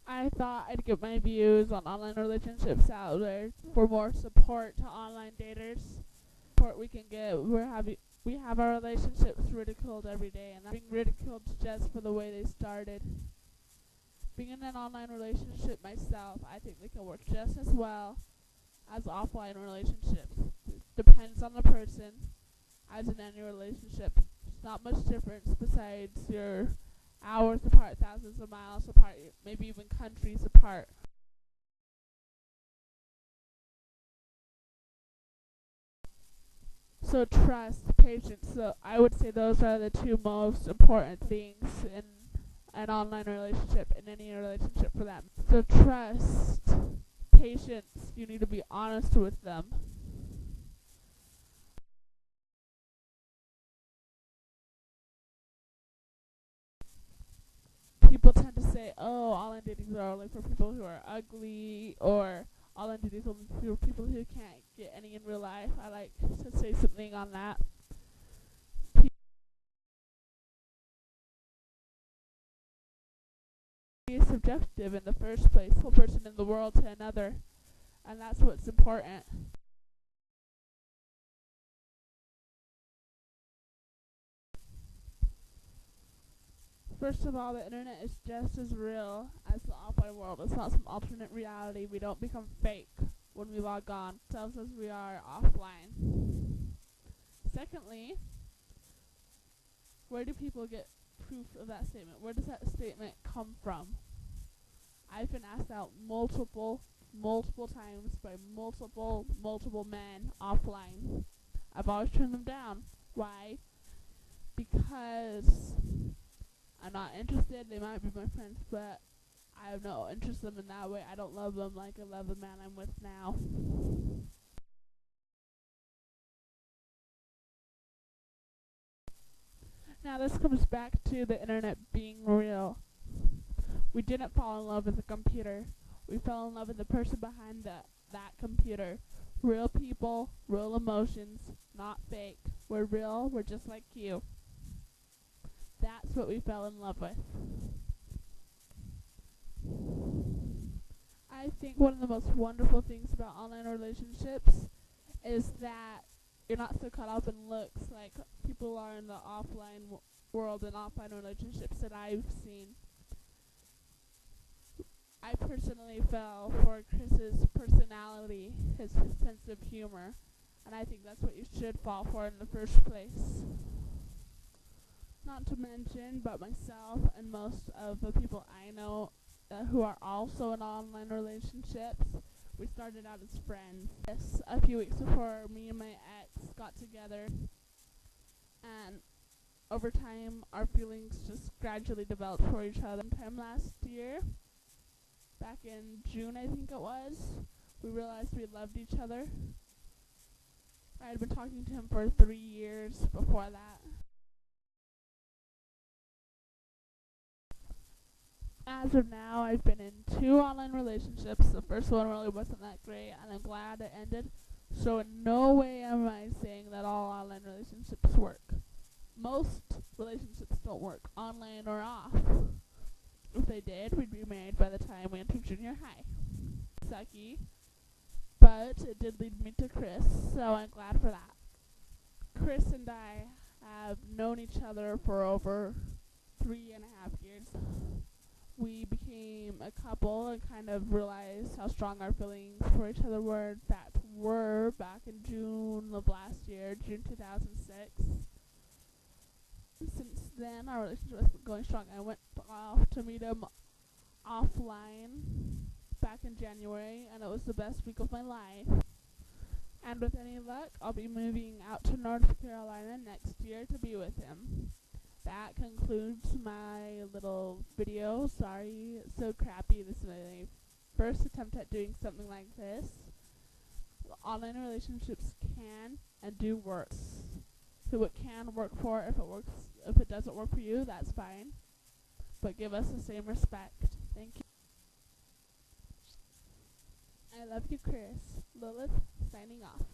I thought I'd get my views on online relationships out there for more support to online daters. Support we can get. We have our relationships ridiculed every day, and being ridiculed just for the way they started. Being in an online relationship myself, I think they can work just as well as offline relationships. Depends on the person, as in any relationship. There's not much difference besides you're hours apart, thousands of miles apart, maybe even countries apart. So trust, patience. So I would say those are the two most important things in an online relationship, in any relationship for them. So trust, patience. You need to be honest with them. People tend to say, "Oh, online dating is only for people who are ugly," or "Online dating is only for people who can't get any in real life." I like to say something on that. Is subjective in the first place, one person in the world to another, and that's what's important. First of all, the internet is just as real as the offline world. It's not some alternate reality. We don't become fake when we log on, ourselves as we are offline. Secondly, where do people get proof of that statement? Where does that statement come from? I've been asked out multiple times by multiple men offline. I've always turned them down. Why? Because I'm not interested. They might be my friends, but I have no interest in them in that way. I don't love them like I love the man I'm with now. Now this comes back to the internet being real. We didn't fall in love with the computer. We fell in love with the person behind that computer. Real people, real emotions, not fake. We're real, we're just like you. That's what we fell in love with. I think one of the most wonderful things about online relationships is that you're not so caught up in looks like people are in the offline world and offline relationships that I've seen. I personally fell for Chris's personality, his sense of humor, and I think that's what you should fall for in the first place. Not to mention, but myself and most of the people I know who are also in online relationships, we started out as friends. Yes, a few weeks before me and my ex got together, and over time our feelings just gradually developed for each other. Sometime last year, back in June I think it was, we realized we loved each other. I had been talking to him for 3 years before that. As of now, I've been in 2 online relationships. The first one really wasn't that great, and I'm glad it ended. So in no way am I saying that all online relationships work. Most relationships don't work, online or off. If they did, we'd be married by the time we entered junior high. Sucky, but it did lead me to Chris, so I'm glad for that. Chris and I have known each other for over 3.5 years. We became a couple and kind of realized how strong our feelings for each other were. In fact, were back in June of last year, June 2006. Since then, our relationship has been going strong. I went off to meet him offline back in January, and it was the best week of my life. And with any luck, I'll be moving out to North Carolina next year to be with him. That concludes my little video. Sorry, it's so crappy. This is my first attempt at doing something like this. Online relationships can and do work. So it can work for, if it doesn't work for you, that's fine. But give us the same respect. Thank you. I love you, Chris. Lilith, signing off.